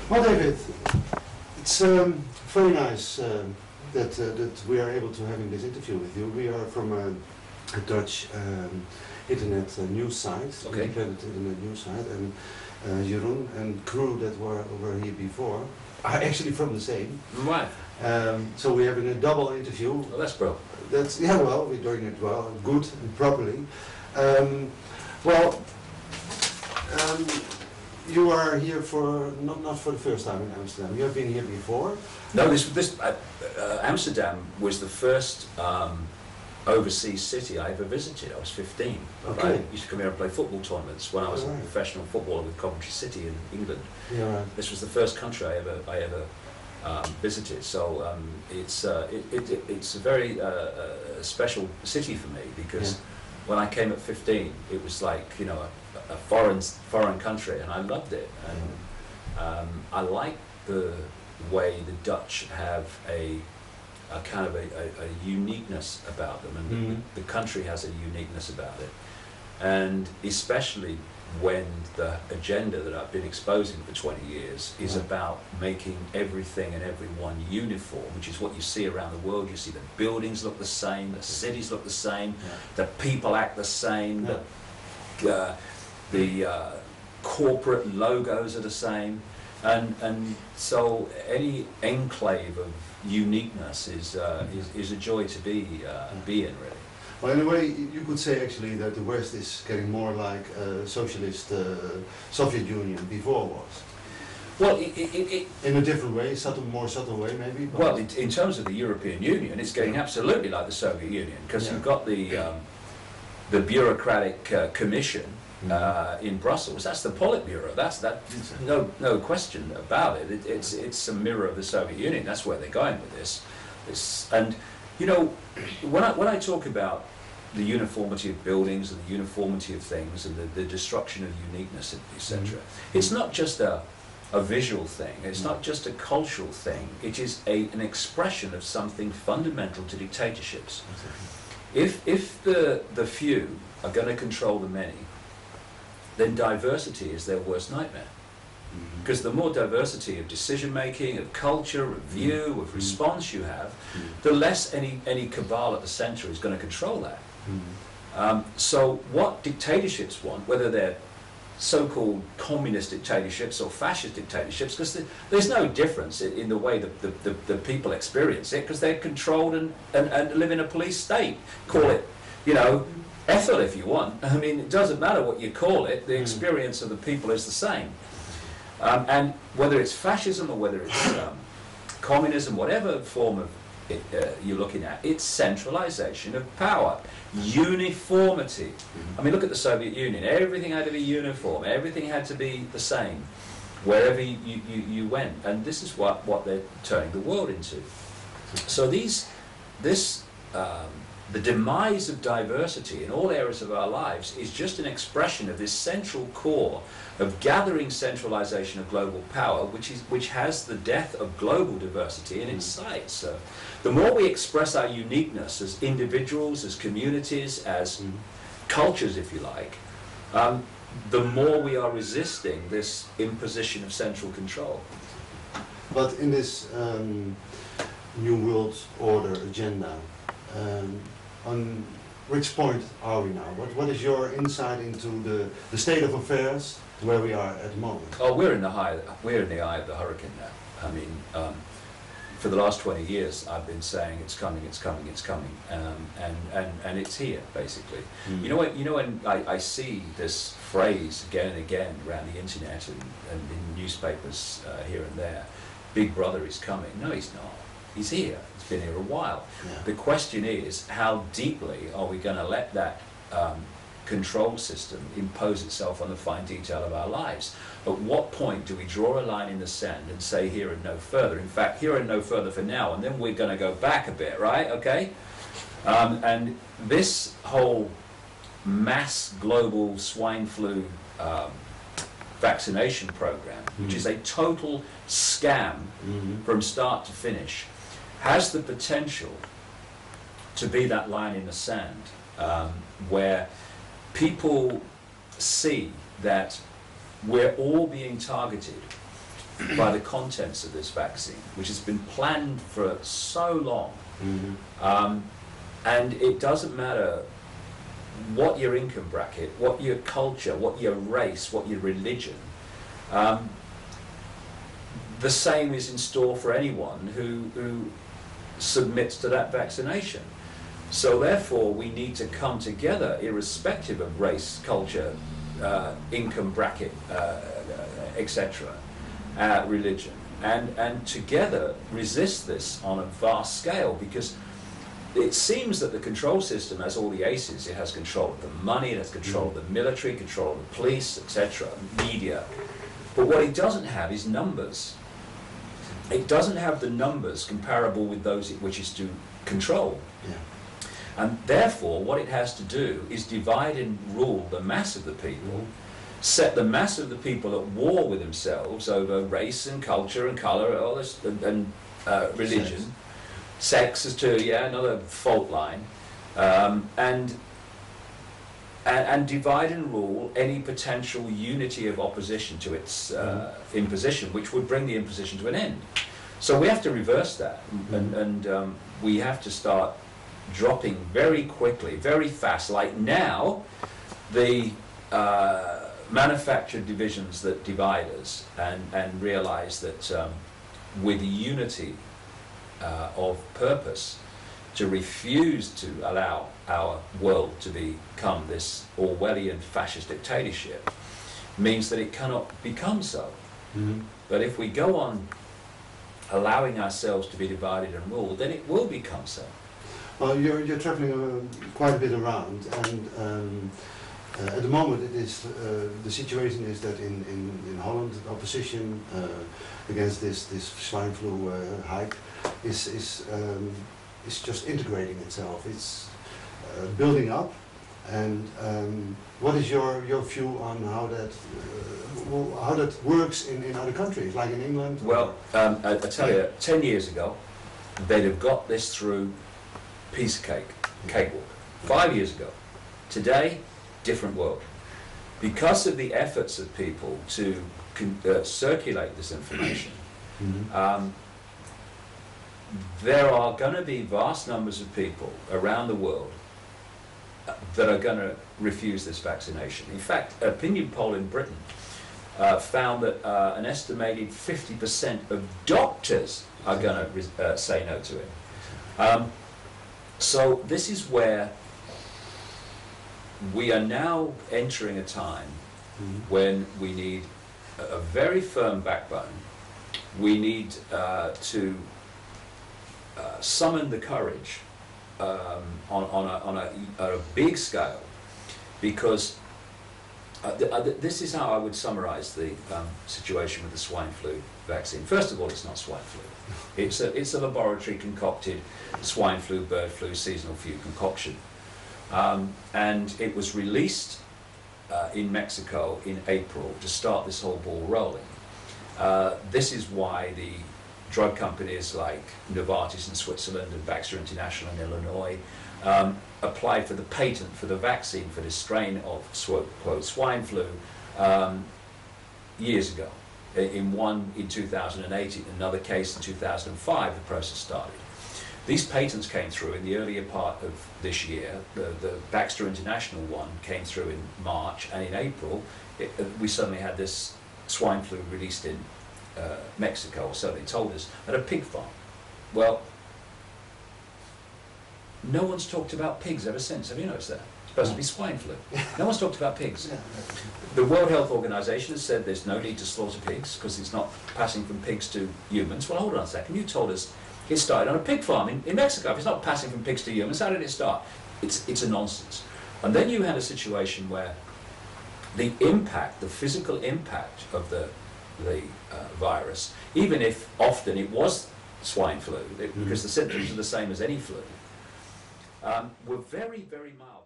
Well, David, it's very nice that we are able to having this interview with you. We are from a Dutch internet news site, independent internet news site, and Jeroen and crew that were over here before are actually from the same. Right. So we're having a double interview. Well, that's bro. That's, yeah, well, we're doing it well, good and properly. You are here for not for the first time in Amsterdam. You have been here before. No, Amsterdam was the first overseas city I ever visited. I was 15. Okay. I used to come here and play football tournaments when I was a professional footballer with Coventry City in England. Yeah, right. This was the first country I ever visited. So it's a very special city for me, because when I came at 15, it was like, you know, a foreign country, and I loved it. And I like the way the Dutch have a kind of a uniqueness about them, and the country has a uniqueness about it. And especially when the agenda that I've been exposing for 20 years is about making everything and everyone uniform, which is what you see around the world. You see the buildings look the same, the cities look the same, the people act the same, the corporate logos are the same, and so any enclave of uniqueness is a joy to be in, really. Well, in a way, you could say actually that the West is getting more like a socialist Soviet Union before was. Well, in a different way, more subtle way maybe. But well, in terms of the European Union, it's getting absolutely like the Soviet Union, because you've got the bureaucratic commission in Brussels. That's the Politburo. That's no question about it. It's a mirror of the Soviet Union. That's where they're going with this. And you know, when I talk about the uniformity of buildings and the uniformity of things and the destruction of uniqueness, etc., it's not just a visual thing. It's not just a cultural thing. It is an expression of something fundamental to dictatorships. If the few are going to control the many, then diversity is their worst nightmare. Because the more diversity of decision-making, of culture, of view, of response you have, the less any cabal at the center is going to control that. So what dictatorships want, whether they're so-called communist dictatorships or fascist dictatorships, because there's no difference in the way the people experience it, because they're controlled and live in a police state. Call it, you know, Ethel if you want. I mean, it doesn't matter what you call it, the experience of the people is the same. And whether it's fascism or whether it's communism, whatever form of it you're looking at, it's centralization of power, uniformity. I mean, look at the Soviet Union. Everything had to be uniform. Everything had to be the same wherever you went. And this is what they're turning the world into. So the demise of diversity in all areas of our lives is just an expression of this central core of gathering centralization of global power, which has the death of global diversity in its sights. So the more we express our uniqueness as individuals, as communities, as cultures, if you like, the more we are resisting this imposition of central control. But in this New World Order agenda, on which point are we now? What is your insight into the state of affairs where we are at the moment? Oh, we're in the eye of the hurricane now. I mean, for the last 20 years, I've been saying it's coming, it's coming, it's coming, and it's here basically. You know when I see this phrase again and again around the internet and in newspapers here and there, Big Brother is coming. No, he's not. He's here. He's been here a while. The question is, how deeply are we going to let that control system impose itself on the fine detail of our lives? At what point do we draw a line in the sand and say here and no further? In fact, here and no further for now, and then we're going to go back a bit, right? Okay? And this whole mass global swine flu vaccination program, which is a total scam from start to finish, has the potential to be that line in the sand where people see that we're all being targeted by the contents of this vaccine, which has been planned for so long. And it doesn't matter what your income bracket, what your culture, what your race, what your religion. The same is in store for anyone who submits to that vaccination. So therefore we need to come together irrespective of race, culture, income bracket, etc., religion, and together resist this on a vast scale, because it seems that the control system has all the aces. It has control of the money, it has control of the military, control of the police, etc., media. But what it doesn't have is numbers. It doesn't have the numbers comparable with those which is to control. Yeah. And therefore, what it has to do is divide and rule the mass of the people, set the mass of the people at war with themselves over race and culture and colour, all this, and religion. Sex is too, yeah, another fault line. And divide and rule any potential unity of opposition to its imposition, which would bring the imposition to an end. So we have to reverse that, and we have to start dropping very quickly, very fast. Like now, the manufactured divisions that divide us, and realize that with unity of purpose, to refuse to allow our world to become this Orwellian fascist dictatorship means that it cannot become so. But if we go on allowing ourselves to be divided and ruled, then it will become so. Well, you're traveling quite a bit around, and at the moment it is the situation is that in Holland the opposition against this swine flu hike is just integrating itself. It's building up. And what is your view on how that works in other countries, like in England? Well, I tell you, 10 years ago, they'd have got this through piece of cakewalk. 5 years ago. Today, different world. Because of the efforts of people to circulate this information, there are going to be vast numbers of people around the world that are going to refuse this vaccination. In fact, an opinion poll in Britain found that an estimated 50% of doctors are going to say no to it. So this is where we are now entering a time when we need a very firm backbone. We need to summon the courage on a big scale, because this is how I would summarize the situation with the swine flu vaccine. First of all, it's not swine flu. It's a laboratory concocted swine flu, bird flu, seasonal flu concoction. And it was released in Mexico in April to start this whole ball rolling. This is why the drug companies like Novartis in Switzerland and Baxter International in Illinois applied for the patent for the vaccine for this strain of quote swine flu years ago. In one in 2008, in another case in 2005, the process started. These patents came through in the earlier part of this year. The Baxter International one came through in March, and in April we suddenly had this swine flu released in Mexico, or so they told us, at a pig farm. Well, no one's talked about pigs ever since. Have you noticed that? It's supposed to be swine flu. No one's talked about pigs. The World Health Organization has said there's no need to slaughter pigs because it's not passing from pigs to humans. Well, hold on a second. You told us it started on a pig farm in Mexico. If it's not passing from pigs to humans, how did it start? It's a nonsense. And then you had a situation where the impact, the physical impact of the virus, even if often it was swine flu, because the symptoms are the same as any flu, were very, very mild.